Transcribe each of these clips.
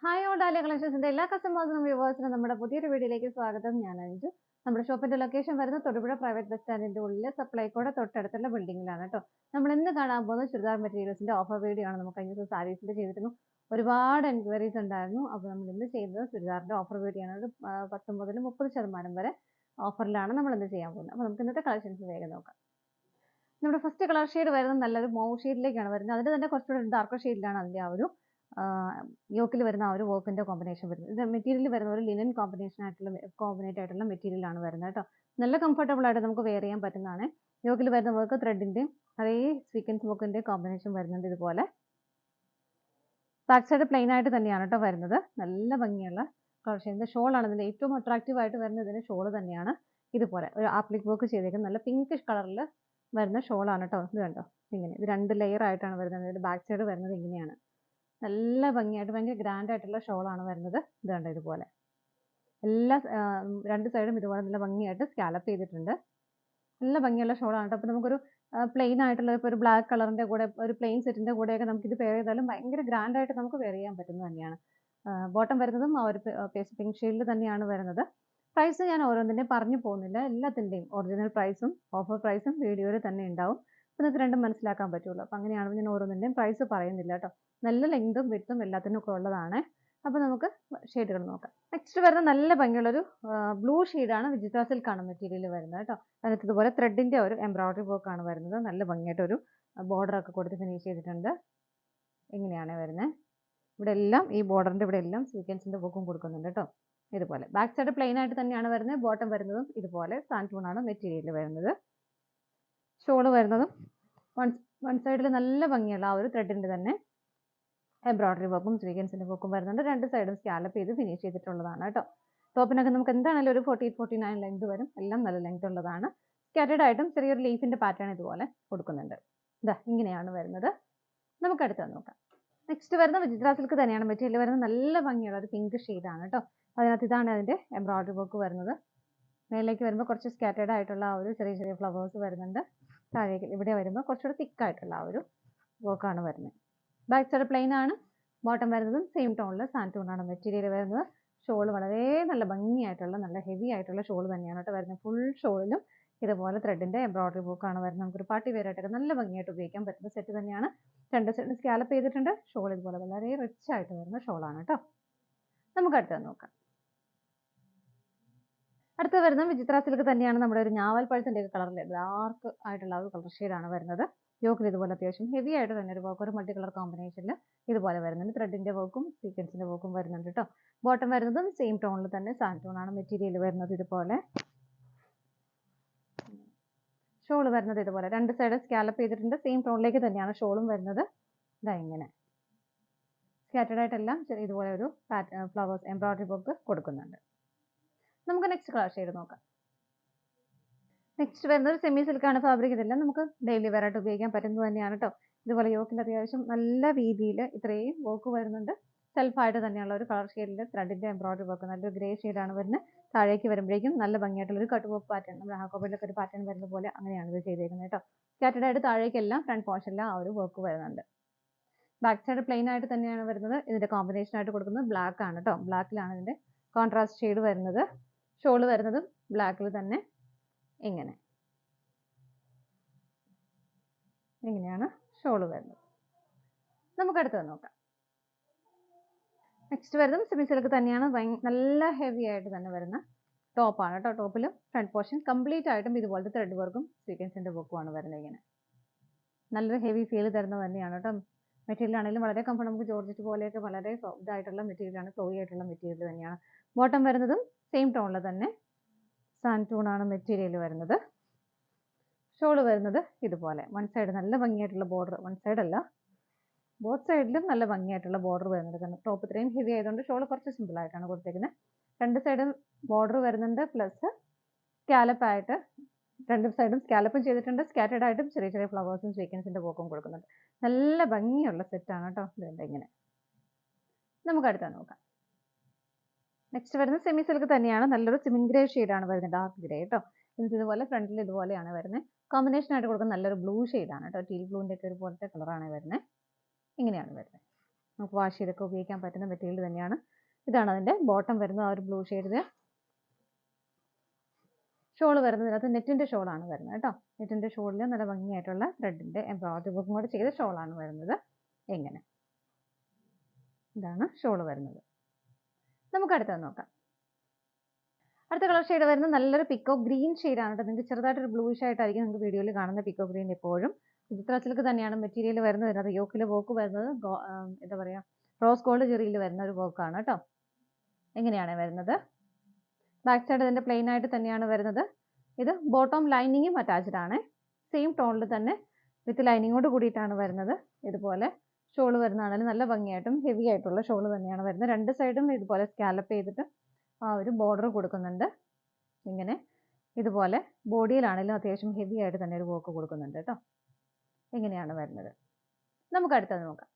Hi all dahlia കളക്ഷൻസിന്റെ എല്ലാ കസ്റ്റമേഴ്സിനും വ്യൂവേഴ്സിനും നമ്മുടെ പുതിയൊരു വീഡിയോയിലേക്ക് സ്വാഗതം. ഞാൻ അഞ്ജു. നമ്മുടെ ഷോപ്പിന്റെ ലൊക്കേഷൻ വരുന്നത് തൊടുപുഴ പ്രൈവറ്റ് ബസ് സ്റ്റാൻഡിന്റെ ഉള്ളിൽ സപ്ലൈക്കോടെ തൊട്ടടുത്തുള്ള ബിൽഡിംഗിലാണ് കേട്ടോ. നമ്മൾ ഇന്ന് കാണാൻ പോകുന്നത് ചുരിദാർ മെറ്റീരിയൽസിന്റെ ഓഫർ വീഡിയോ ആണ്. നമുക്ക് കഴിഞ്ഞ ദിവസം സാരീസിന്റെ ചെയ്തിരുന്നു, ഒരുപാട് എൻക്വയറീസ് ഉണ്ടായിരുന്നു. അപ്പോൾ നമ്മൾ ഇന്ന് ചെയ്യുന്നത് ചുരിദാറിന്റെ ഓഫർ വീഡിയോ ആണ്. ഒരു 10 മുതൽ 30% വരെ ഓഫറിലാണ് നമ്മൾ ഇന്ന് ചെയ്യാൻ പോകുന്നത്. അപ്പോൾ നമുക്ക് ഇന്നത്തെ കളക്ഷൻസ് വേഗം നോക്കാം. നമ്മുടെ ഫസ്റ്റ് കളർ ഷെയ്ഡ് വരുന്നത് നല്ലൊരു മൗ ഷെയ്ഡിലേക്കാണ് വരുന്നത്. അതിന്റെ തന്നെ കുറച്ചുകൂടി ഡാർക്കർ ഷെയ്ഡിലാണ് അതിന്റെ ആ ഒരു യോക്കിൽ വരുന്ന ആ ഒരു വർക്കിന്റെ കോമ്പിനേഷൻ വരുന്നത്. ഇത് മെറ്റീരിയൽ വരുന്ന ഒരു ലിനൻ കോമ്പിനേറ്റ് ആയിട്ടുള്ള മെറ്റീരിയൽ ആണ് വരുന്നത് കേട്ടോ. നല്ല കംഫർട്ടബിൾ ആയിട്ട് നമുക്ക് വെയർ ചെയ്യാൻ പറ്റുന്നതാണ്. യോക്കിൽ വരുന്ന വർക്ക് ത്രെഡിന്റെ അതേ സ്വീക്വൻസ് വർക്കിന്റെ കോമ്പിനേഷൻ വരുന്നുണ്ട്. ഇതുപോലെ ബാക്ക് സൈഡ് പ്ലെയിൻ ആയിട്ട് തന്നെയാണ് കേട്ടോ വരുന്നത്. നല്ല ഭംഗിയുള്ള കളർ ഷെയ്ഡ്. ഷോൾ ആണ് ഇതിന്റെ ഏറ്റവും അട്രാക്റ്റീവ് ആയിട്ട് വരുന്നത്. ഇതിന്റെ ഷോൾ തന്നെയാണ് ഇതുപോലെ ഒരു ആപ്ലിക് വർക്ക് ചെയ്തേക്കുന്നത്. നല്ല പിങ്കിഷ് കളറിൽ വരുന്ന ഷോളാണ് കേട്ടോ. ഇത് കണ്ടോ, ഇങ്ങനെ ഇത് 2 ലെയർ ആയിട്ടാണ് വരുന്നത്. ഇതിന്റെ ബാക്ക് സൈഡ് വരുന്നത് ഇങ്ങനെയാണ്. നല്ല ഭംഗിയായിട്ട് ഭയങ്കര ഗ്രാൻഡ് ആയിട്ടുള്ള ഷോളാണ് വരുന്നത്. ഇത് കണ്ടോ, ഇതുപോലെ എല്ലാ 2 സൈഡും ഇതുപോലെ നല്ല ഭംഗിയായിട്ട് സ്കാലപ്പ് ചെയ്തിട്ടുണ്ട്. നല്ല ഭംഗിയുള്ള ഷോളാണ് കേട്ടോ. അപ്പോൾ നമുക്കൊരു പ്ലെയിൻ ആയിട്ടുള്ള ഇപ്പോൾ ഒരു ബ്ലാക്ക് കളറിന്റെ കൂടെ ഒരു പ്ലെയിൻ സെറ്റിന്റെ കൂടെയൊക്കെ നമുക്ക് ഇത് പെയർ ചെയ്താലും ഭയങ്കര ഗ്രാൻഡ് ആയിട്ട് നമുക്ക് വെയർ ചെയ്യാൻ പറ്റുന്നത് തന്നെയാണ്. ബോട്ടം വരുന്നതും ആ ഒരു പിങ്ക് ഷെയ്ഡിൽ തന്നെയാണ് വരുന്നത്. പ്രൈസ് ഞാൻ ഓരോന്നിൻ്റെയും പറഞ്ഞു പോകുന്നില്ല. എല്ലാത്തിൻ്റെയും ഒറിജിനൽ പ്രൈസും ഓഫർ പ്രൈസും വീഡിയോയിൽ തന്നെ ഉണ്ടാവും. അപ്പോൾ നിങ്ങൾക്ക് രണ്ടും മനസ്സിലാക്കാൻ പറ്റുള്ളൂ. അപ്പോൾ അങ്ങനെയാണെങ്കിൽ ഞാൻ ഓരോന്നിൻ്റെയും പ്രൈസ് പറയുന്നില്ല കേട്ടോ. നല്ല ലെങ്തും വിഡ്ത്തും എല്ലാത്തിനും ഒക്കെ ഉള്ളതാണ്. അപ്പോൾ നമുക്ക് ഷെയ്ഡുകൾ നോക്കാം. നെക്സ്റ്റ് വരുന്ന നല്ല ഭംഗിയുള്ളൊരു ബ്ലൂ ഷെയ്ഡാണ്. വിജിത്ര സിൽക്കാണ് മെറ്റീരിയൽ വരുന്നത് കേട്ടോ. അതിനകത്ത് ഇതുപോലെ ത്രെഡിന്റെ ഒരു എംബ്രോയിഡറി വർക്കാണ് വരുന്നത്. നല്ല ഭംഗിയായിട്ട് ഒരു ബോർഡർ ഒക്കെ കൊടുത്ത് ഫിനിഷ് ചെയ്തിട്ടുണ്ട്. ഇങ്ങനെയാണ് വരുന്നത്. ഇവിടെ എല്ലാം ഈ ബോർഡറിന്റെ ഇവിടെ എല്ലാം സ്വീക്വൻസിന്റെ വർക്കും കൊടുക്കുന്നുണ്ട് കേട്ടോ. ഇതുപോലെ ബാക്ക് സൈഡ് പ്ലെയിൻ ആയിട്ട് തന്നെയാണ് വരുന്നത്. ബോട്ടം വരുന്നതും ഇതുപോലെ സാൻറ്റൂൺ ആണ് മെറ്റീരിയൽ വരുന്നത്. ഷോള് വരുന്നതും വൺ സൈഡിൽ നല്ല ഭംഗിയുള്ള ആ ഒരു ത്രെഡിന്റെ തന്നെ എംബ്രോയിഡറി വർക്കും സ്വീക്വൻസിന്റെ വർക്കും വരുന്നുണ്ട്. 2 സൈഡും സ്കാലപ്പ് ചെയ്ത് ഫിനിഷ് ചെയ്തിട്ടുള്ളതാണ് കേട്ടോ. ടോപ്പിനൊക്കെ നമുക്ക് എന്താണെങ്കിലും ഒരു 48-49 ലെങ്ത് വരും. എല്ലാം നല്ല ലെങ്ത് ഉള്ളതാണ്. സ്കാറ്റേഡ് ആയിട്ടും ചെറിയൊരു ലീഫിന്റെ പാറ്റേൺ ഇതുപോലെ കൊടുക്കുന്നുണ്ട്. ഇതാ ഇങ്ങനെയാണ് വരുന്നത്. നമുക്ക് അടുത്ത് നോക്കാം. നെക്സ്റ്റ് വരുന്ന വിജിത്ര സിൽക്ക് തന്നെയാണ് മെറ്റീരിയൽ വരുന്നത്. നല്ല ഭംഗിയുള്ള ഒരു പിങ്ക് ഷെയ്ഡാണ് കേട്ടോ. അതിനകത്ത് ഇതാണ് അതിന്റെ എംബ്രോയിഡറി വർക്ക് വരുന്നത്. മേലേക്ക് വരുമ്പോൾ കുറച്ച് സ്കാറ്റേഡ് ആയിട്ടുള്ള ആ ഒരു ചെറിയ ചെറിയ ഫ്ലവേഴ്സ് വരുന്നുണ്ട്. താഴേക്ക് ഇവിടെ വരുമ്പോൾ കുറച്ചുകൂടി തിക്ക് ആയിട്ടുള്ള ആ ഒരു വർക്കാണ് വരുന്നത്. ബാക്ക് സൈഡ് പ്ലെയിൻ ആണ്. ബോട്ടം വരുന്നതും സെയിം ടോണിൽ സാൻറ്റൂൺ ആണ് മെറ്റീരിയൽ വരുന്നത്. ഷോൾ വളരെ നല്ല ഭംഗിയായിട്ടുള്ള നല്ല ഹെവി ആയിട്ടുള്ള ഷോൾ തന്നെയാണ് കേട്ടോ വരുന്നത്. ഫുൾ ഷോളിലും ഇതുപോലെ ത്രെഡിന്റെ എംബ്രോയിഡറി വർക്കാണ് വരുന്നത്. നമുക്കൊരു പാർട്ടി വെയർ ആയിട്ടൊക്കെ നല്ല ഭംഗിയായിട്ട് ഉപയോഗിക്കാൻ പറ്റുന്ന സെറ്റ് തന്നെയാണ്. 2 സൈഡ് സ്കാലപ്പ് ചെയ്തിട്ടുണ്ട്. ഷോൾ ഇതുപോലെ വളരെ റിച്ച് ആയിട്ട് വരുന്ന ഷോളാണ് കേട്ടോ. നമുക്ക് അടുത്തത് നോക്കാം. അടുത്ത് വരുന്നത് വിജിത്ര സിൽക്ക് തന്നെയാണ്. നമ്മുടെ ഒരു ഞാവൽ പഴത്തിന്റെ ഒക്കെ കളറിൽ ഡാർക്ക് ആയിട്ടുള്ള ഒരു കളർ ഷെയ്ഡാണ് വരുന്നത്. യോക്കിൽ ഇതുപോലെ അത്യാവശ്യം ഹെവി ആയിട്ട് തന്നെ ഒരു വർക്ക്, ഒരു മൾട്ടി കളർ കോമ്പിനേഷനിൽ ഇതുപോലെ വരുന്നുണ്ട്. ത്രെഡിന്റെ വർക്കും സീക്വൻസിന്റെ വർക്കും വരുന്നുണ്ട് കേട്ടോ. ബോട്ടം വരുന്നതും സെയിം ടോണിൽ തന്നെ സാൻറ്റൂൺ ആണ് മെറ്റീരിയൽ വരുന്നത്. ഇതുപോലെ ഷോൾ വരുന്നത് ഇതുപോലെ 2 സൈഡ് സ്കാലപ്പ് ചെയ്തിട്ടുണ്ട്. സെയിം ടോണിലേക്ക് തന്നെയാണ് ഷോളും വരുന്നത്. ഇതാ ഇങ്ങനെ സ്കാറ്റേഡ് ആയിട്ടെല്ലാം ഇതുപോലെ ഒരു ഫ്ലവേഴ്സ് എംബ്രോയിഡറി വർക്ക് കൊടുക്കുന്നുണ്ട്. നമുക്ക് നെക്സ്റ്റ് കളർ ഷെയ്ഡ് നോക്കാം. നെക്സ്റ്റ് വരുന്നത് സെമി സിൽക്കാണ് ഫാബ്രിക്. ഇതെല്ലാം നമുക്ക് ഡെയിലി വെയർ ആയിട്ട് ഉപയോഗിക്കാൻ പറ്റുന്നത് തന്നെയാണ് കേട്ടോ. ഇതുപോലെ യോക്കിൽ അത്യാവശ്യം നല്ല രീതിയിൽ ഇത്രയും വർക്ക് വരുന്നുണ്ട്. സെൽഫായിട്ട് തന്നെയുള്ള ഒരു കളർ ഷെയ്ഡിൽ ത്രെഡിന്റെ എംബ്രോയിഡറി വർക്ക് നല്ലൊരു ഗ്രേ ഷെയ്ഡാണ് വരുന്നത്. താഴേക്ക് വരുമ്പോഴേക്കും നല്ല ഭംഗിയായിട്ടുള്ള ഒരു കട്ട് വർക്ക് പാറ്റേൺ, നമ്മുടെ ഹാക്കോബിലൊക്കെ ഒരു പാറ്റേൺ വരുന്ന പോലെ അങ്ങനെയാണ് ഇത് ചെയ്തേക്കുന്നത് കേട്ടോ. സ്കാറ്റേഡ് ആയിട്ട് താഴേക്കെല്ലാം ഫ്രണ്ട് പോർഷനിലും ആ ഒരു വർക്ക് വരുന്നുണ്ട്. ബാക്ക് സൈഡ് പ്ലെയിൻ ആയിട്ട് തന്നെയാണ് വരുന്നത്. ഇതിന്റെ കോമ്പിനേഷൻ ആയിട്ട് കൊടുക്കുന്നത് ബ്ലാക്ക് ആണ് കേട്ടോ. ബ്ലാക്കിലാണ് ഇതിന്റെ കോൺട്രാസ്റ്റ് ഷെയ്ഡ് വരുന്നത്. ഷോള് വരുന്നതും ബ്ലാക്കിൽ തന്നെ ഇങ്ങനെയാണ് ഷോള് വരുന്നത്. നമുക്ക് അടുത്തത് നോക്കാം. നെക്സ്റ്റ് വരുന്നത് സെമി സിൽക്ക് തന്നെയാണ്. നല്ല ഹെവി ആയിട്ട് തന്നെ വരുന്ന ടോപ്പാണ് കേട്ടോ. ടോപ്പിലും ഫ്രണ്ട് പോർഷൻ കംപ്ലീറ്റ് ആയിട്ടും ഇതുപോലത്തെ ത്രെഡ് വർക്കും സീക്വൻസിന്റെ വർക്കുമാണ് വരുന്നത്. ഇങ്ങനെ നല്ലൊരു ഹെവി ഫീൽ തരുന്നത് തന്നെയാണ് കേട്ടോ. മെറ്റീരിയൽ ആണെങ്കിലും വളരെ കംഫർട്ട്, നമുക്ക് ജോർജറ്റ് പോലെയൊക്കെ വളരെ ഇതായിട്ടുള്ള മെറ്റീരിയലാണ്, ഫ്ലോയി ആയിട്ടുള്ള മെറ്റീരിയൽ തന്നെയാണ്. ബോട്ടം വരുന്നതും സെയിം ടോണിൽ തന്നെ സാൻറ്റൂൺ ആണ് മെറ്റീരിയൽ വരുന്നത്. ഷോള് വരുന്നത് ഇതുപോലെ വൺ സൈഡ് നല്ല ഭംഗിയായിട്ടുള്ള ബോർഡർ, വൺ സൈഡ് അല്ല ബോത്ത് സൈഡിലും നല്ല ഭംഗിയായിട്ടുള്ള ബോർഡർ വരുന്നുണ്ട്. കാരണം ടോപ്പ് ഇത്രയും ഹെവി ആയതുകൊണ്ട് ഷോള് കുറച്ച് സിമ്പിൾ ആയിട്ടാണ് കൊടുത്തേക്കുന്നത്. 2 സൈഡും ബോർഡർ വരുന്നുണ്ട്. പ്ലസ് സ്കാലപ്പ് ആയിട്ട് 2 സൈഡും സ്കാലപ്പും ചെയ്തിട്ടുണ്ട്. സ്കാറ്റേഡ് ആയിട്ടും ചെറിയ ചെറിയ ഫ്ലവേഴ്സും സ്വീക്വൻസിന്റെ വർക്കും കൊടുക്കുന്നുണ്ട്. നല്ല ഭംഗിയുള്ള സെറ്റാണ് കേട്ടോ. ഇതുണ്ട് ഇങ്ങനെ. നമുക്ക് അടുത്ത നോക്കാം. നെക്സ്റ്റ് വരുന്നത് സെമി സിൽക്ക് തന്നെയാണ്. നല്ലൊരു സിമിൻ ഗ്രേ ഷെയ്ഡാണ് വരുന്നത്. ഡാർക്ക് ഗ്രേ കേട്ടോ. എന്നിട്ട് ഇതുപോലെ ഫ്രണ്ടിൽ ഇതുപോലെയാണ് വരുന്നത്. കോമ്പിനേഷൻ ആയിട്ട് കൊടുക്കുന്ന നല്ലൊരു ബ്ലൂ ഷെയ്ഡാണ് കേട്ടോ. ടീൽ ബ്ലൂവിന്റെ ഒക്കെ ഒരു പോലത്തെ കളറാണ് വരുന്നത്. ഇങ്ങനെയാണ് വരുന്നത്. നമുക്ക് വാഷ് ചെയ്തൊക്കെ ഉപയോഗിക്കാൻ പറ്റുന്ന മെറ്റീരിയൽ തന്നെയാണ്. ഇതാണ് അതിൻ്റെ ബോട്ടം വരുന്നത്, ആ ഒരു ബ്ലൂ ഷെയ്ഡിൽ. ഷോൾ വരുന്നത് ഇതിനകത്ത് നെറ്റിൻ്റെ ഷോളാണ് വരുന്നത് കേട്ടോ. നെറ്റിൻ്റെ ഷോളിൽ നല്ല ഭംഗിയായിട്ടുള്ള ത്രെഡിൻ്റെ എംബ്രോയിഡറി വർക്കും കൂടെ ചെയ്ത ഷോളാണ് വരുന്നത്. എങ്ങനെ ഇതാണ് ഷോൾ വരുന്നത്. നമുക്ക് അടുത്തത് നോക്കാം. അടുത്ത കളർ ഷെയ്ഡ് വരുന്നത് നല്ലൊരു പിക്കോ ഗ്രീൻ ഷെയ്ഡാണ് കേട്ടോ. നിങ്ങൾക്ക് ചെറുതായിട്ടൊരു ബ്ലൂയിഷ് ആയിട്ടായിരിക്കും നിങ്ങൾക്ക് വീഡിയോയിൽ കാണുന്ന പിക്കോ ഗ്രീൻ. എപ്പോഴും വിചിത്ര സിൽക്ക് തന്നെയാണ് മെറ്റീരിയൽ വരുന്നത്. ഇതിനകത്ത് യോക്കിൽ വർക്ക് വരുന്നത് എന്താ പറയുക, റോസ് ഗോൾഡ് ജെറിയിൽ വരുന്ന ഒരു വർക്കാണ് കേട്ടോ. എങ്ങനെയാണ് വരുന്നത്? ബാക്ക് സൈഡ് ഇതിൻ്റെ പ്ലെയിൻ ആയിട്ട് തന്നെയാണ് വരുന്നത്. ഇത് ബോട്ടം ലൈനിങ്ങും അറ്റാച്ച്ഡ് ആണ്. സെയിം ടോണിൽ തന്നെ വിത്ത് ലൈനിങ്ങോട് കൂടിയിട്ടാണ് വരുന്നത്. ഇതുപോലെ ഷോൾ വരുന്നതാണെങ്കിൽ നല്ല ഭംഗിയായിട്ടും ഹെവി ആയിട്ടുള്ള ഷോൾ തന്നെയാണ് വരുന്നത്. രണ്ട് സൈഡും ഇതുപോലെ സ്കാലപ്പ് ചെയ്തിട്ട് ആ ഒരു ബോർഡർ കൊടുക്കുന്നുണ്ട്. ഇങ്ങനെ ഇതുപോലെ ബോഡിയിലാണെങ്കിലും അത്യാവശ്യം ഹെവി ആയിട്ട് തന്നെ ഒരു വർക്ക് കൊടുക്കുന്നുണ്ട് കേട്ടോ. ഇങ്ങനെയാണ് വരുന്നത്. നമുക്ക് അടുത്തത് നോക്കാം.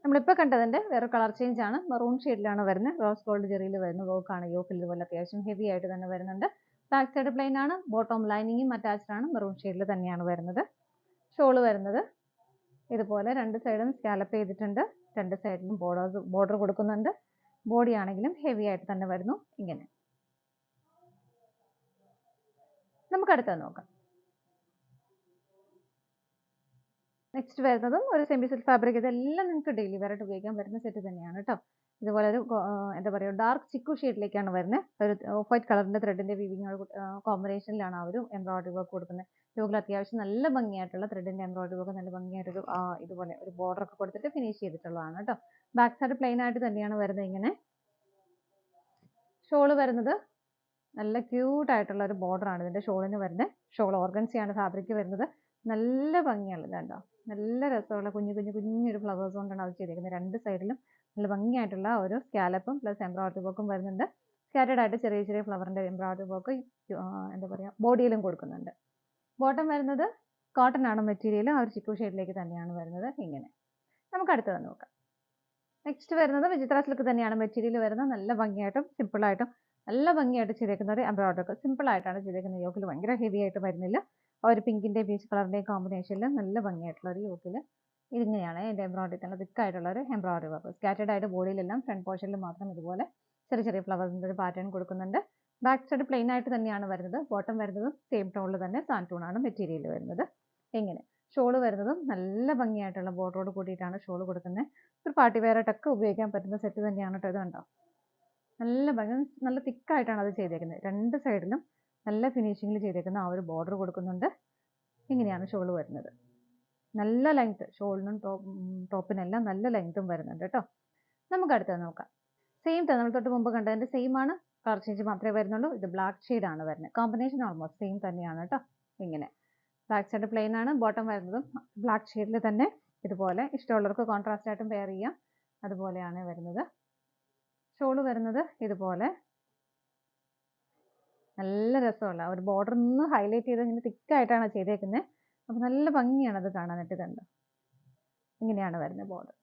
നമ്മളിപ്പോൾ കണ്ടതിൻ്റെ വേറെ കളർ ചേഞ്ച് ആണ്. മെറൂൺ ഷെയ്ഡിലാണ് വരുന്നത്. റോസ് ഗോൾഡ് ജെറിയിൽ വരുന്ന വർക്കാണ്. യോക്കിൽ ഇതുപോലെ അത്യാവശ്യം ഹെവി ആയിട്ട് തന്നെ വരുന്നുണ്ട്. ബാക്ക് സൈഡ് പ്ലെയിൻ ആണ്. ബോട്ടം ലൈനിങ്ങും അറ്റാച്ച്ഡ് ആണ്. മെറൂൺ ഷെയ്ഡിൽ തന്നെയാണ് വരുന്നത്. ഷോൾ വരുന്നത് ഇതുപോലെ രണ്ട് സൈഡും സ്കാലപ്പ് ചെയ്തിട്ടുണ്ട്. രണ്ട് സൈഡിലും ബോർഡർ കൊടുക്കുന്നുണ്ട്. ബോഡി ആണെങ്കിലും ഹെവി ആയിട്ട് തന്നെ വരുന്നു. ഇങ്ങനെ നമുക്ക് അടുത്തത് നോക്കാം. നെക്സ്റ്റ് വരുന്നതും ഒരു സെമി സിൽക്ക് ഫാബ്രിക്. ഇതെല്ലാം നിങ്ങൾക്ക് ഡെയിലി വെയറായിട്ട് ഉപയോഗിക്കാൻ പറ്റുന്ന സെറ്റ് തന്നെയാണ് കേട്ടോ. ഇതുപോലെ ഒരു എന്താ പറയുക, ഡാർക്ക് ചിക്കു ഷെയ്ഡിലേക്കാണ് വരുന്നത്. ഒരു ഓഫ് വൈറ്റ് കളറിൻ്റെ ത്രെഡിൻ്റെ വീവിങ് കോമ്പിനേഷനിലാണ് ആ ഒരു എംബ്രോയിഡറി വർക്ക് കൊടുക്കുന്നത്. യോക്കിൽ അത്യാവശ്യം നല്ല ഭംഗിയായിട്ടുള്ള ത്രെഡിൻ്റെ എംബ്രോയിഡറി വർക്ക്, നല്ല ഭംഗിയായിട്ടൊരു ഇതുപോലെ ഒരു ബോർഡർ ഒക്കെ കൊടുത്തിട്ട് ഫിനിഷ് ചെയ്തിട്ടുള്ളതാണ് കേട്ടോ. ബാക്ക് സൈഡ് പ്ലെയിൻ ആയിട്ട് തന്നെയാണ് വരുന്നത്. ഇങ്ങനെ ഷോൾ വരുന്നത് നല്ല ക്യൂട്ട് ആയിട്ടുള്ള ഒരു ബോർഡർ ആണ് ഇതിൻ്റെ ഷോളിന് വരുന്നത്. ഷോൾ ഓർഗൻസിയാണ് ഫാബ്രിക് വരുന്നത്. നല്ല ഭംഗിയുള്ളത് കണ്ടോ. നല്ല രസമുള്ള കുഞ്ഞൊരു ഫ്ലവേഴ്സ് കൊണ്ടാണ് അത് ചെയ്തിരിക്കുന്നത്. രണ്ട് സൈഡിലും നല്ല ഭംഗിയായിട്ടുള്ള ഒരു സ്കാലപ്പും പ്ലസ് എംബ്രോയിഡറി വർക്കും വരുന്നുണ്ട്. സ്കാറ്റേഡ് ആയിട്ട് ചെറിയ ചെറിയ ഫ്ലവറിൻ്റെ എംബ്രോയിഡറി വർക്ക് എന്താ പറയുക ബോഡിയിലും കൊടുക്കുന്നുണ്ട്. ബോട്ടം വരുന്നത് കോട്ടൺ ആണ് മെറ്റീരിയൽ. ആ ഒരു ചിക്കു ഷെയ്ഡിലേക്ക് തന്നെയാണ് വരുന്നത്. ഇങ്ങനെ നമുക്ക് അടുത്തത് നോക്കാം. നെക്സ്റ്റ് വരുന്നത് വിചിത്ര സിൽക്ക് തന്നെയാണ് മെറ്റീരിയൽ വരുന്നത്. നല്ല ഭംഗിയായിട്ടും സിമ്പിളായിട്ടും നല്ല ഭംഗിയായിട്ട് ചെയ്തേക്കുന്ന ഒരു എംബ്രോയിഡറി ഒക്കെ സിമ്പിൾ ആയിട്ടാണ് ചെയ്തേക്കുന്നത്. യോക്കിൽ ഭയങ്കര ഹെവി ആയിട്ട് വരുന്നില്ല. ആ ഒരു പിങ്കിൻ്റെയും പീച്ച് കളറിൻ്റെയും കോമ്പിനേഷനിൽ നല്ല ഭംഗിയായിട്ടുള്ള ഒരു യോക്കിൽ ഇതിങ്ങനെയാണ് എൻ്റെ എംബ്രോയിഡറി തന്നെ തിക്കായിട്ടുള്ള ഒരു എംബ്രോയിഡറി വർക്ക്. സ്കാറ്റേഡ് ആയിട്ട് ബോഡിയിലെല്ലാം ഫ്രണ്ട് പോർഷനിൽ മാത്രം ഇതുപോലെ ചെറിയ ചെറിയ ഫ്ലവേഴ്സിൻ്റെ ഒരു പാറ്റേൺ കൊടുക്കുന്നുണ്ട്. ബാക്ക് സൈഡ് പ്ലെയിൻ ആയിട്ട് തന്നെയാണ് വരുന്നത്. ബോട്ടം വരുന്നതും സെയിം ടോണിൽ തന്നെ സാൻറ്റൂണാണ് മെറ്റീരിയൽ വരുന്നത്. ഇങ്ങനെ ഷോൾ വരുന്നതും നല്ല ഭംഗിയായിട്ടുള്ള ബോർഡറോട് കൂടിയിട്ടാണ് ഷോൾ കൊടുക്കുന്നത്. ഒരു പാർട്ടി വെയറായിട്ടൊക്കെ ഉപയോഗിക്കാൻ പറ്റുന്ന സെറ്റ് തന്നെയാണ് കേട്ടോ. ഇത് കണ്ടോ, നല്ല ഭംഗി, നല്ല തിക്കായിട്ടാണ് അത് ചെയ്തേക്കുന്നത്. രണ്ട് സൈഡിലും നല്ല ഫിനിഷിങ്ങിൽ ചെയ്തേക്കുന്ന ആ ഒരു ബോർഡർ കൊടുക്കുന്നുണ്ട്. ഇങ്ങനെയാണ് ഷോൾ വരുന്നത്. നല്ല ലെങ്ത് ഷോളിനും ടോപ്പിനെല്ലാം നല്ല ലെങ്ത്തും വരുന്നുണ്ട് കേട്ടോ. നമുക്ക് അടുത്തത് നോക്കാം. സെയിം തന്നെ നമ്മൾ തൊട്ട് മുമ്പ് കണ്ടതിൻ്റെ സെയിം ആണ്. കളർ ചേഞ്ച് മാത്രമേ വരുന്നുള്ളൂ. ഇത് ബ്ലാക്ക് ഷെയ്ഡാണ് വരുന്നത്. കോമ്പിനേഷൻ ഓൾമോസ്റ്റ് സെയിം തന്നെയാണ് കേട്ടോ. ഇങ്ങനെ ബാക്ക് സൈഡ് പ്ലെയിൻ ആണ്. ബോട്ടം വരുന്നതും ബ്ലാക്ക് ഷെയ്ഡിൽ തന്നെ ഇതുപോലെ ഇഷ്ടമുള്ളവർക്ക് കോൺട്രാസ്റ്റ് ആയിട്ടും പെയർ ചെയ്യാം. അതുപോലെയാണ് വരുന്നത്. ഷോൾ വരുന്നത് ഇതുപോലെ നല്ല രസമുള്ള ഒരു ബോർഡർ ഒന്ന് ഹൈലൈറ്റ് ചെയ്ത് ഇങ്ങനെ തിക്കായിട്ടാണ് ചെയ്തേക്കുന്നത്. അപ്പോൾ നല്ല ഭംഗിയാണ് അത് കാണാനായിട്ട്. കണ്ടോ, ഇങ്ങനെയാണ് വരുന്നത് ബോർഡർ.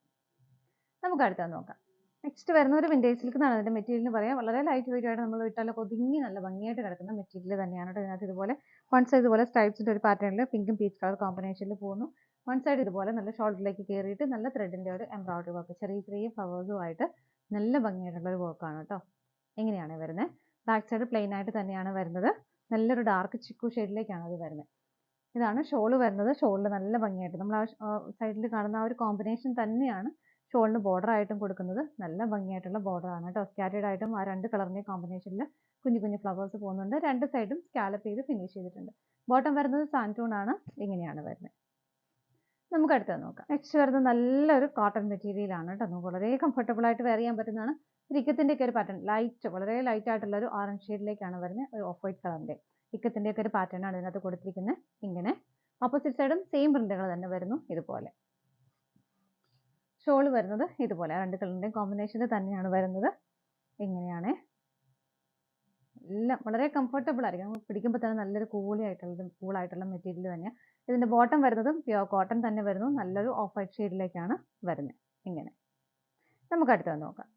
നമുക്ക് അടുത്തത് നോക്കാം. നെക്സ്റ്റ് വരുന്ന ഒരു വിൻറ്റേജ് സിൽക്ക് എന്നാണ് അതിൻ്റെ മെറ്റീരിയലിന് പറയാം. വളരെ ലൈറ്റ് വെയിറ്റ് ആയിട്ട് നമ്മൾ ഇട്ടാലൊക്കെ ഒതുങ്ങി നല്ല ഭംഗിയായിട്ട് കിടക്കുന്ന മെറ്റീരിയൽ തന്നെയാണ് കേട്ടോ. ഇതിനകത്ത് ഇതുപോലെ വൺ സൈഡ് ഇതുപോലെ സ്ട്രൈപ്സിൻ്റെ ഒരു പാറ്റേണിൽ പിങ്കും പീച്ച് കളർ കോമ്പിനേഷനിൽ പോകുന്നു. വൺ സൈഡ് ഇതുപോലെ നല്ല ഷോൾഡറിലേക്ക് കയറിയിട്ട് നല്ല ത്രെഡിൻ്റെ ഒരു എംബ്രോയിഡറി വർക്ക് ചെറിയ ചെറിയ ഫ്ലവേഴ്സുമായിട്ട് നല്ല ഭംഗിയായിട്ടുള്ള ഒരു വർക്കാണ് കേട്ടോ. എങ്ങനെയാണ് വരുന്നത്? ബാക്ക് സൈഡ് പ്ലെയിൻ ആയിട്ട് തന്നെയാണ് വരുന്നത്. നല്ലൊരു ഡാർക്ക് ചിക്കു ഷെയ്ഡിലേക്കാണ് അത് വരുന്നത്. ഇതാണ് ഷോൾ വരുന്നത്. ഷോളിൽ നല്ല ഭംഗിയായിട്ട് നമ്മൾ ആ സൈഡിൽ കാണുന്ന ആ ഒരു കോമ്പിനേഷൻ തന്നെയാണ് ഷോളിന് ബോർഡർ ആയിട്ടും കൊടുക്കുന്നത്. നല്ല ഭംഗിയായിട്ടുള്ള ബോർഡറാണ് കേട്ടോ. സ്കാറ്റേഡ് ആയിട്ടും ആ രണ്ട് കളറിൻ്റെ കോമ്പിനേഷനിൽ കുഞ്ഞു ഫ്ലവേഴ്സ് പോകുന്നുണ്ട്. രണ്ട് സൈഡും സ്കാലപ്പ് ചെയ്ത് ഫിനിഷ് ചെയ്തിട്ടുണ്ട്. ബോട്ടം വരുന്നത് സാൻറ്റൂൺ ആണ്. ഇങ്ങനെയാണ് വരുന്നത്. നമുക്ക് അടുത്തത് നോക്കാം. നെക്സ്റ്റ് വരുന്നത് നല്ലൊരു കോട്ടൺ മെറ്റീരിയൽ ആണ് കേട്ടോ. നമുക്ക് വളരെ കംഫർട്ടബിൾ ആയിട്ട് വെയർ ചെയ്യാൻ പറ്റുന്നതാണ്. ഇക്കത്തിൻ്റെ ഒക്കെ ഒരു പാറ്റേൺ ലൈറ്റ്, വളരെ ലൈറ്റ് ആയിട്ടുള്ള ഒരു ഓറഞ്ച് ഷെയ്ഡിലേക്കാണ് വരുന്നത്. ഒരു ഓഫ് വൈറ്റ് കളറിൻ്റെ ഇക്കത്തിൻ്റെ ഒക്കെ ഒരു പാറ്റേൺ ആണ് ഇതിനകത്ത് കൊടുത്തിരിക്കുന്നത്. ഇങ്ങനെ ഓപ്പോസിറ്റ് സൈഡും സെയിം പ്രിന്റുകൾ തന്നെ വരുന്നു. ഇതുപോലെ ഷോൾ വരുന്നത് ഇതുപോലെ രണ്ട് കളറിൻ്റെയും കോമ്പിനേഷനിൽ തന്നെയാണ് വരുന്നത്. ഇങ്ങനെയാണ് എല്ലാം വളരെ കംഫർട്ടബിൾ ആയിരിക്കും. നമുക്ക് പിടിക്കുമ്പോൾ തന്നെ നല്ലൊരു കൂളായിട്ടുള്ള മെറ്റീരിയൽ തന്നെയാണ്. ഇതിൻ്റെ ബോട്ടം വരുന്നതും പ്യുവർ കോട്ടൺ തന്നെ വരുന്നു. നല്ലൊരു ഓഫ് വൈറ്റ് ഷെയ്ഡിലേക്കാണ് വരുന്നത്. ഇങ്ങനെ നമുക്ക് അടുത്തത് നോക്കാം.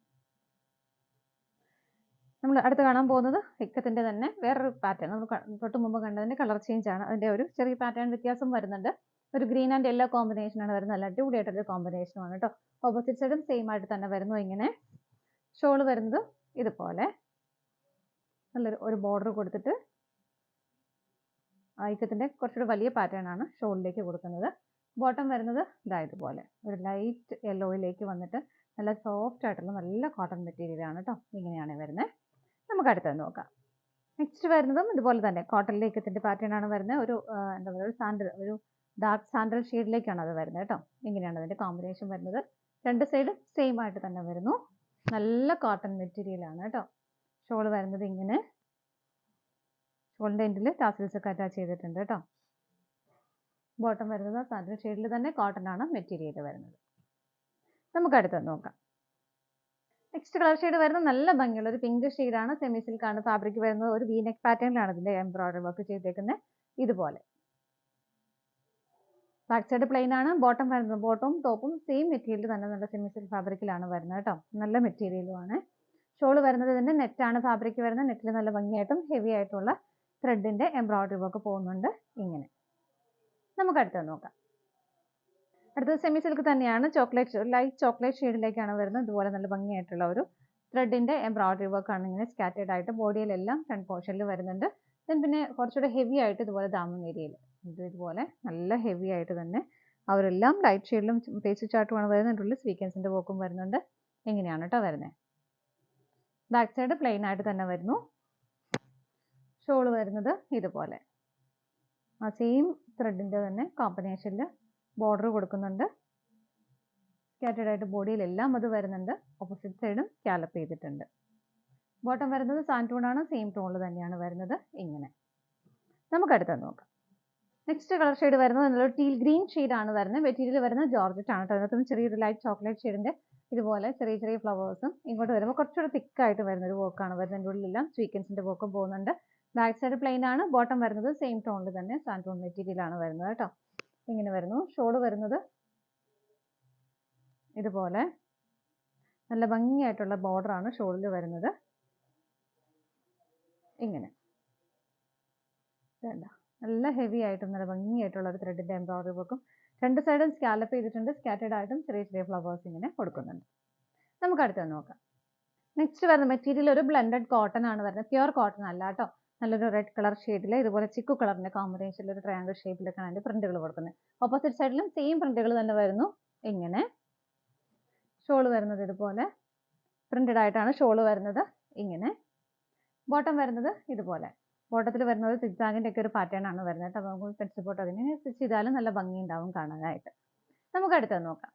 നമ്മൾ അടുത്ത് കാണാൻ പോകുന്നത് ഇക്കത്തിൻ്റെ തന്നെ വേറൊരു പാറ്റേൺ. നമ്മൾ തൊട്ട് മുമ്പ് കണ്ടതിൻ്റെ കളർ ചേഞ്ച് ആണ്. അതിൻ്റെ ഒരു ചെറിയ പാറ്റേൺ വ്യത്യാസം വരുന്നുണ്ട്. ഒരു ഗ്രീൻ ആൻഡ് യെല്ലോ കോമ്പിനേഷൻ ആണ് വരുന്നത്. നല്ല അടിപൊളിയായിട്ടൊരു കോമ്പിനേഷൻ ആണ് കേട്ടോ. ഓപ്പോസിറ്റ് സൈഡും സെയിം ആയിട്ട് തന്നെ വരുന്നു. ഇങ്ങനെ ഷോൾ വരുന്നത് ഇതുപോലെ നല്ലൊരു ഒരു ബോർഡർ കൊടുത്തിട്ട് ഐക്കത്തിന്റെ കുറച്ചുകൂടി വലിയ പാറ്റേൺ ആണ് ഷോളിലേക്ക് കൊടുക്കുന്നത്. ബോട്ടം വരുന്നത് ഇതാ ഇതുപോലെ ഒരു ലൈറ്റ് യെല്ലോയിലേക്ക് വന്നിട്ട് നല്ല സോഫ്റ്റ് ആയിട്ടുള്ള നല്ല കോട്ടൺ മെറ്റീരിയൽ ആണ് കേട്ടോ. ഇങ്ങനെയാണ് വരുന്നത്. നമുക്ക് അടുത്തത് നോക്കാം. നെക്സ്റ്റ് വരുന്നതും ഇതുപോലെ തന്നെ കോട്ടണിലേക്കത്തിന്റെ പാറ്റേൺ ആണ് വരുന്നത്. ഒരു എന്താ പറയുക, ഒരു സാൻഡൽ, ഒരു ഡാർക്ക് സാൻഡൽ ഷെയ്ഡിലേക്കാണ് അത് വരുന്നത് കേട്ടോ. ഇങ്ങനെയാണ് അതിന്റെ കോമ്പിനേഷൻ വരുന്നത്. രണ്ട് സൈഡും സെയിം ആയിട്ട് തന്നെ വരുന്നു. നല്ല കോട്ടൺ മെറ്റീരിയൽ ആണ് കേട്ടോ. ഷോൾ വരുന്നത് ഇങ്ങനെ, ഷോളിന്റെ എൻഡിൽ ടാസിൽസ് ഒക്കെ അറ്റാച്ച് ചെയ്തിട്ടുണ്ട് കേട്ടോ. ബോട്ടം വരുന്നത് സാൻഡൽ ഷെയ്ഡിൽ തന്നെ കോട്ടൺ ആണ് മെറ്റീരിയൽ വരുന്നത്. നമുക്ക് അടുത്തത് നോക്കാം. നെക്സ്റ്റ് കളർ ഷെയ്ഡ് വരുന്നത് നല്ല ഭംഗിയുള്ള ഒരു പിങ്ക് ഷെയ്ഡാണ്. സെമി സിൽക്ക് ആണ് ഫാബ്രിക് വരുന്നത്. ഒരു വി നെക്ക് പാറ്റേണിലാണ് ഇതിന്റെ എംബ്രോയിഡറി വർക്ക് ചെയ്തേക്കുന്നത്. ഇതുപോലെ ബാക്ക് സൈഡ് പ്ലെയിൻ ആണ്. ബോട്ടം വരുന്നത് ബോട്ടവും ടോപ്പും സെയിം മെറ്റീരിയൽ തന്നെ നല്ല സെമി സിൽക്ക് ഫാബ്രിക്കിലാണ് വരുന്നത് കേട്ടോ. നല്ല മെറ്റീരിയലും ആണ്. ഷോൾ വരുന്നത് ഇതിന്റെ നെറ്റാണ് ഫാബ്രിക് വരുന്നത്. നെറ്റിൽ നല്ല ഭംഗിയായിട്ടും ഹെവി ആയിട്ടുള്ള ത്രെഡിന്റെ എംബ്രോയിഡറി വർക്ക് പോകുന്നുണ്ട്. ഇങ്ങനെ നമുക്ക് അടുത്തത് നോക്കാം. അടുത്തത് സെമി സിൽക്ക് തന്നെയാണ്. ചോക്ലേറ്റ്, ലൈറ്റ് ചോക്ലേറ്റ് ഷെയ്ഡിലേക്കാണ് വരുന്നത്. ഇതുപോലെ നല്ല ഭംഗിയായിട്ടുള്ള ഒരു ത്രെഡിന്റെ എംബ്രോയിഡറി വർക്ക് ആണ് ഇങ്ങനെ സ്കാറ്റേർഡ് ആയിട്ട് ബോഡിയിലെല്ലാം ഫ്രണ്ട് പോർഷനിൽ വരുന്നുണ്ട്. പിന്നെ കുറച്ചുകൂടെ ഹെവി ആയിട്ട് ഇതുപോലെ ദാമൻ ഏരിയയിൽ ഇതുപോലെ നല്ല ഹെവി ആയിട്ട് തന്നെ അവരെല്ലാം ലൈറ്റ് ഷെയ്ഡിലും പേസ്റ്റ് ചാർട്ടുമാണ് വരുന്നത്. ഉള്ളിൽ സ്വീക്വൻസിന്റെ വർക്കും വരുന്നുണ്ട്. ഇങ്ങനെയാണ് കേട്ടോ വരുന്നത്. ബാക്ക് സൈഡ് പ്ലെയിൻ ആയിട്ട് തന്നെ വരുന്നു. ഷോൾ വരുന്നത് ഇതുപോലെ ആ സെയിം ത്രെഡിന്റെ തന്നെ കോമ്പിനേഷനിൽ ബോർഡർ കൊടുക്കുന്നുണ്ട്. സ്കാറ്റേർഡ് ആയിട്ട് ബോഡിയിലെല്ലാം അത് വരുന്നുണ്ട്. ഓപ്പോസിറ്റ് സൈഡും സ്കാലപ്പ് ചെയ്തിട്ടുണ്ട്. ബോട്ടം വരുന്നത് സാൻഡ് ആണ്. സെയിം ടോണിൽ തന്നെയാണ് വരുന്നത്. ഇങ്ങനെ നമുക്ക് അടുത്തത് നോക്കാം. നെക്സ്റ്റ് കളർ ഷെയ്ഡ് വരുന്നത് നല്ലൊരു ടീൽ ഗ്രീൻ ഷെയ്ഡാണ് വരുന്നത്. മെറ്റീരിയൽ വരുന്നത് ജോർജറ്റ് ആണ്. അതിനകത്തും ചെറിയൊരു ലൈറ്റ് ചോക്ലേറ്റ് ഷെയ്ഡിന്റെ ഇതുപോലെ ചെറിയ ചെറിയ ഫ്ലവേഴ്സും ഇങ്ങോട്ട് വരുമ്പോൾ കുറച്ചുകൂടെ തിക്കായിട്ട് വരുന്ന ഒരു വർക്കാണ് വരുന്നത്. അതിൻ്റെ ഉള്ളിലെല്ലാം സ്വീക്വൻസിന്റെ വർക്കും പോകുന്നുണ്ട്. ബാക്ക് സൈഡ് പ്ലെയിൻ ആണ്. ബോട്ടം വരുന്നത് സെയിം ടോണിൽ തന്നെ സാൻഡ് ടോൺ മെറ്റീരിയൽ ആണ് വരുന്നത് കേട്ടോ. ഇങ്ങനെ വരുന്നു. ഷോൾ വരുന്നത് ഇതുപോലെ നല്ല ഭംഗിയായിട്ടുള്ള ബോർഡർ ആണ് ഷോളിൽ വരുന്നത്. ഇങ്ങനെ നല്ല ഹെവി ആയിട്ടും നല്ല ഭംഗിയായിട്ടുള്ള ഒരു ത്രെഡിന്റെ എംബ്രോയിഡറി വർക്കും രണ്ട് സൈഡും സ്കാലപ്പ് ചെയ്തിട്ടുണ്ട്. സ്കാറ്റേർഡ് ആയിട്ടും ചെറിയ ചെറിയ ഫ്ലവേഴ്സ് ഇങ്ങനെ കൊടുക്കുന്നുണ്ട്. നമുക്ക് അടുത്തത് നോക്കാം. നെക്സ്റ്റ് വരുന്ന മെറ്റീരിയൽ ഒരു ബ്ലെൻഡഡ് കോട്ടൺ ആണ് വരുന്നത്. പ്യുവർ കോട്ടൺ അല്ല കേട്ടോ. നല്ലൊരു റെഡ് കളർ ഷെയ്ഡിൽ ഇതുപോലെ ചിക്കു കളറിന്റെ കോമ്പിനേഷനിൽ ഒരു ട്രയാങ്കിൾ ഷേപ്പിലൊക്കെയാണ് അതിന്റെ പ്രിന്റുകൾ കൊടുക്കുന്നത്. ഓപ്പോസിറ്റ് സൈഡിലും സെയിം പ്രിന്റുകൾ തന്നെ വരുന്നു. ഇങ്ങനെ ഷോൾ വരുന്നത് ഇതുപോലെ പ്രിന്റഡ് ആയിട്ടാണ് ഷോൾ വരുന്നത്. ഇങ്ങനെ ബോട്ടം വരുന്നത് ഇതുപോലെ. ബോട്ടത്തിൽ വരുന്നത് സിക്സാഗിന്റെ ഒക്കെ ഒരു പാറ്റേൺ ആണ് വരുന്നത് കേട്ടോ. നമുക്ക് പെൻസിൽ ബോട്ട് അതിനെ സ്റ്റിച്ച് ചെയ്താലും നല്ല ഭംഗി ഉണ്ടാവും കാണാനായിട്ട്. നമുക്ക് അടുത്തത് നോക്കാം.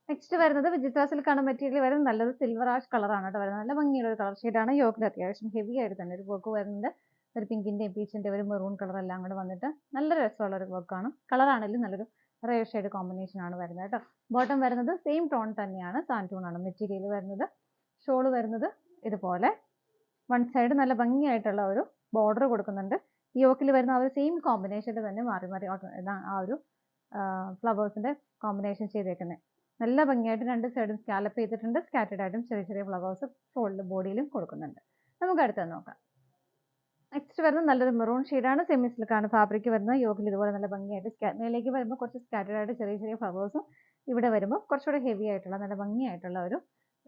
നെക്സ്റ്റ് വരുന്നത് വിജിത്ര സിൽക്കാണ് മെറ്റീരിയൽ വരുന്നത്. നല്ലൊരു സിൽവർ ആഷ് കളറാണ് കേട്ടോ വരുന്നത്. നല്ല ഭംഗിയുള്ള ഒരു കളർ ഷെയ്ഡാണ്. യോക്കിൽ അത്യാവശ്യം ഹെവി ആയിട്ട് തന്നെ ഒരു വർക്ക് വരുന്നുണ്ട്. ഒരു പിങ്കിന്റെയും പീച്ചിന്റെ ഒരു മെറൂൺ കളർ എല്ലാം കൂടെ വന്നിട്ട് നല്ല രസമുള്ള ഒരു വർക്കാണ്. കളറാണെങ്കിലും നല്ലൊരു റെയർ ഷെയ്ഡ് കോമ്പിനേഷൻ ആണ് വരുന്നത് കേട്ടോ. ബോട്ടം വരുന്നത് സെയിം ടോൺ തന്നെയാണ്. സാൻഡ് ടോൺ ആണ് മെറ്റീരിയൽ വരുന്നത്. ഷോൾ വരുന്നത് ഇതുപോലെ വൺ സൈഡ് നല്ല ഭംഗിയായിട്ടുള്ള ഒരു ബോർഡർ കൊടുക്കുന്നുണ്ട്. യോക്കിൽ വരുന്ന ആ ഒരു സെയിം കോമ്പിനേഷനിൽ തന്നെ മാറി മാറി ആ ഒരു ഫ്ലവേഴ്സിന്റെ കോമ്പിനേഷൻ ചെയ്തേക്കുന്നത്. നല്ല ഭംഗിയായിട്ട് രണ്ട് സൈഡും സ്കാലപ്പ് ചെയ്തിട്ടുണ്ട്. സ്കാറ്റേർഡ് ആയിട്ടും ചെറിയ ചെറിയ ഫ്ലവേഴ്സ് ഷോളിലും ബോഡിയിലും കൊടുക്കുന്നുണ്ട്. നമുക്ക് അടുത്തത് നോക്കാം. നെക്സ്റ്റ് വരുന്നത് നല്ലൊരു മെറൂൺ ഷെയ്ഡാണ്. സെമി സിൽക്കാണ് ഫാബ്രിക് വരുന്നത്. യോക്കിൽ ഇതുപോലെ നല്ല ഭംഗിയായിട്ട് മേലേക്ക് വരുമ്പോൾ കുറച്ച് സ്കാറ്റേർഡ് ആയിട്ട് ചെറിയ ചെറിയ ഫ്ലവേഴ്സും ഇവിടെ വരുമ്പോൾ കുറച്ചുകൂടെ ഹെവി ആയിട്ടുള്ള നല്ല ഭംഗിയായിട്ടുള്ള ഒരു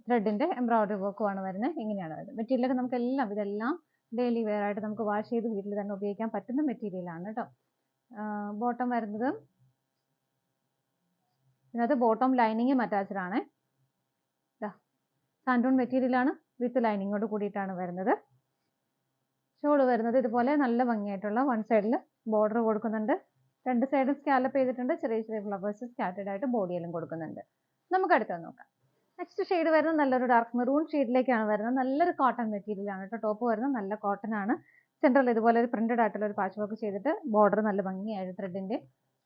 ത്രെഡിന്റെ എംബ്രോയിഡറി വർക്കുമാണ് വരുന്നത്. ഇങ്ങനെയാണ് വരുന്നത്. മെറ്റീരിയലൊക്കെ നമുക്ക് ഇതെല്ലാം ഡെയിലി വെയർ ആയിട്ട് നമുക്ക് വാഷ് ചെയ്ത് വീട്ടിൽ തന്നെ ഉപയോഗിക്കാൻ പറ്റുന്ന മെറ്റീരിയലാണ് കേട്ടോ. ബോട്ടം വരുന്നത് ഇതിനകത്ത് ബോട്ടം ലൈനിങ്ങും അറ്റാച്ച്ഡ് ആണ്. സാൻഡൂൺ മെറ്റീരിയലാണ് വിത്ത് ലൈനിങ്ങോട് കൂടിയിട്ടാണ് വരുന്നത്. ഷോൾ വരുന്നത് ഇതുപോലെ നല്ല ഭംഗിയായിട്ടുള്ള വൺ സൈഡിൽ ബോർഡർ കൊടുക്കുന്നുണ്ട്. രണ്ട് സൈഡും സ്കാലപ്പ് ചെയ്തിട്ടുണ്ട്. ചെറിയ ചെറിയ ഫ്ലവേഴ്സ് സ്കാറ്റേർഡ് ആയിട്ട് ബോഡിയിലും കൊടുക്കുന്നുണ്ട്. നമുക്ക് അടുത്തത് നോക്കാം. നെക്സ്റ്റ് ഷെയ്ഡ് വരുന്നത് നല്ലൊരു ഡാർക്ക് മെറൂൺ ഷെയ്ഡിലേക്കാണ് വരുന്നത്. നല്ലൊരു കോട്ടൺ മെറ്റീരിയൽ ആണ് കേട്ടോ. ടോപ്പ് വരുന്നത് നല്ല കോട്ടൺ ആണ്. സെൻറ്ററിൽ ഇതുപോലെ ഒരു പ്രിന്റഡ് ആയിട്ടുള്ള ഒരു പാച്ച് വർക്ക് ചെയ്തിട്ട് ബോർഡർ നല്ല ഭംഗിയായിട്ട് ത്രെഡിന്റെ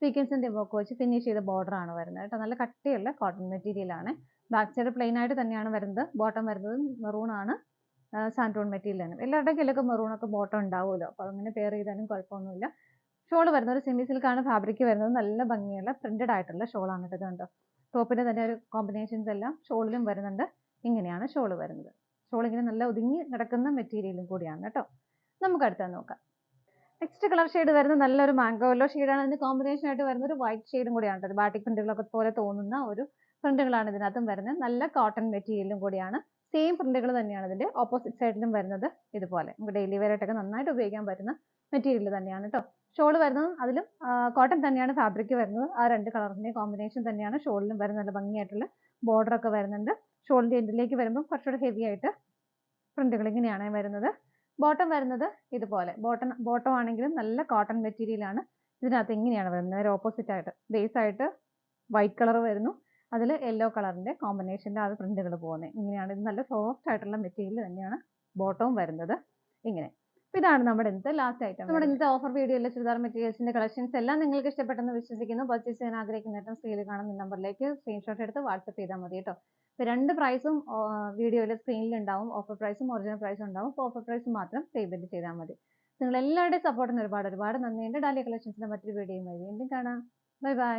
സ്വീക്വൻസിന്റെ വർക്ക് വെച്ച് ഫിനിഷ് ചെയ്ത ബോർഡർ ആണ് വരുന്നത് കേട്ടോ. നല്ല കട്ടിയുള്ള കോട്ടൺ മെറ്റീരിയൽ ആണ്. ബാക്ക് സൈഡ് പ്ലെയിൻ ആയിട്ട് തന്നെയാണ് വരുന്നത്. ബോട്ടം വരുന്നത് മെറൂൺ ആണ്. സാൻഡൂൺ മെറ്റീരിയൽ ആണ്. എല്ലാവരുടെയും കയ്യിലൊക്കെ മെറൂൺ ഒക്കെ ബോട്ടം ഉണ്ടാവുമല്ലോ. അപ്പോൾ അങ്ങനെ പെയർ ചെയ്താലും കുഴപ്പമൊന്നുമില്ല. ഷോൾ വരുന്നത് ഒരു സെമി സിൽക്കാണ് ഫാബ്രിക് വരുന്നത്. നല്ല ഭംഗിയുള്ള പ്രിന്റഡ് ആയിട്ടുള്ള ഷോളാണ് ഇത് കണ്ടോ. ടോപ്പിന്റെ തന്നെ ഒരു കോമ്പിനേഷൻസ് എല്ലാം ഷോളിലും വരുന്നുണ്ട്. ഇങ്ങനെയാണ് ഷോൾ വരുന്നത്. ഷോൾ ഇങ്ങനെ നല്ല ഒതുങ്ങി കിടക്കുന്ന മെറ്റീരിയലും കൂടിയാണ് കേട്ടോ. നമുക്ക് അടുത്തത് നോക്കാം. നെക്സ്റ്റ് കളർ ഷെയ്ഡ് വരുന്നത് നല്ലൊരു മാംഗോ യെല്ലോ ഷെയ്ഡാണ്. അതിന് കോമ്പിനേഷൻ ആയിട്ട് വരുന്ന ഒരു വൈറ്റ് ഷെയ്ഡും കൂടിയാണ്. ഒരു ബാറ്റിക് പ്രിന്റുകളൊക്കെ പോലെ തോന്നുന്ന ഒരു പ്രിന്റുകളാണ് ഇതിനകത്തും വരുന്നത്. നല്ല കോട്ടൺ മെറ്റീരിയലും കൂടിയാണ്. സെയിം പ്രിന്റുകൾ തന്നെയാണ് ഇതിന്റെ ഓപ്പോസിറ്റ് സൈഡിലും വരുന്നത്. ഇതുപോലെ നമുക്ക് ഡെയിലി വെയർ ആയിട്ടൊക്കെ നന്നായിട്ട് ഉപയോഗിക്കാൻ പറ്റുന്ന മെറ്റീരിയൽ തന്നെയാണ് കേട്ടോ. ഷോൾ വരുന്നത് അതിലും കോട്ടൺ തന്നെയാണ് ഫാബ്രിക് വരുന്നത്. ആ രണ്ട് കളറിന്റെ കോമ്പിനേഷൻ തന്നെയാണ് ഷോളിലും വരുന്നത്. നല്ല ഭംഗിയായിട്ടുള്ള ബോർഡർ ഒക്കെ വരുന്നുണ്ട്. ഷോളിന്റെ എൻഡിലേക്ക് വരുമ്പോൾ കുറച്ചുകൂടെ ഹെവി ആയിട്ട് പ്രിന്റുകൾ ഇങ്ങനെയാണ് വരുന്നത്. ബോട്ടം വരുന്നത് ഇതുപോലെ. ബോട്ടം ആണെങ്കിലും നല്ല കോട്ടൺ മെറ്റീരിയൽ ആണ്. ഇതിനകത്ത് ഇങ്ങനെയാണ് വരുന്നത്. നേരെ ഓപ്പോസിറ്റ് ആയിട്ട് ബേസ് ആയിട്ട് വൈറ്റ് കളർ വരുന്നു. അതിൽ യെല്ലോ കളറിന്റെ കോമ്പിനേഷന്റെ ആ പ്രിന്റുകൾ പോകുന്നത് ഇങ്ങനെയാണ്. ഇത് നല്ല സോഫ്റ്റ് ആയിട്ടുള്ള മെറ്റീരിയൽ തന്നെയാണ് ബോട്ടവും വരുന്നത്. ഇങ്ങനെ. അപ്പോൾ ഇതാണ് നമ്മുടെ ഇന്നത്തെ ലാസ്റ്റ് ഐറ്റം. നമ്മുടെ ഇന്നത്തെ ഓഫർ വീഡിയോയിലെ ചുരിദാർ മെറ്റീരിയൽസിന്റെ കളക്ഷൻസ് എല്ലാം നിങ്ങൾക്ക് ഇഷ്ടപ്പെട്ടെന്ന് വിശ്വസിക്കുന്നു. പർച്ചേസ് ചെയ്യാൻ ആഗ്രഹിക്കുന്ന ഏറ്റവും സ്ക്രീനിൽ കാണുന്ന നമ്പറിലേക്ക് സ്ക്രീൻഷോട്ട് എടുത്ത് വാട്സപ്പ് ചെയ്താൽ മതി കേട്ടോ. ഇപ്പോൾ രണ്ട് പ്രൈസും വീഡിയോയിൽ സ്ക്രീനിൽ ഉണ്ടാവും. ഓഫർ പ്രൈസും ഒറിജിനൽ പ്രൈസും ഉണ്ടാവും. അപ്പോൾ ഓഫർ പ്രൈസ് മാത്രം പേയ്മെന്റ് ചെയ്താൽ മതി. നിങ്ങൾ എല്ലാവരുടെയും സപ്പോർട്ടിന് ഒരുപാട് നന്ദിയുണ്ട്. ഡാലിയ കളക്ഷൻസിന്റെ മറ്റൊരു വീഡിയോയുമായി വീണ്ടും കാണാം. Bye bye.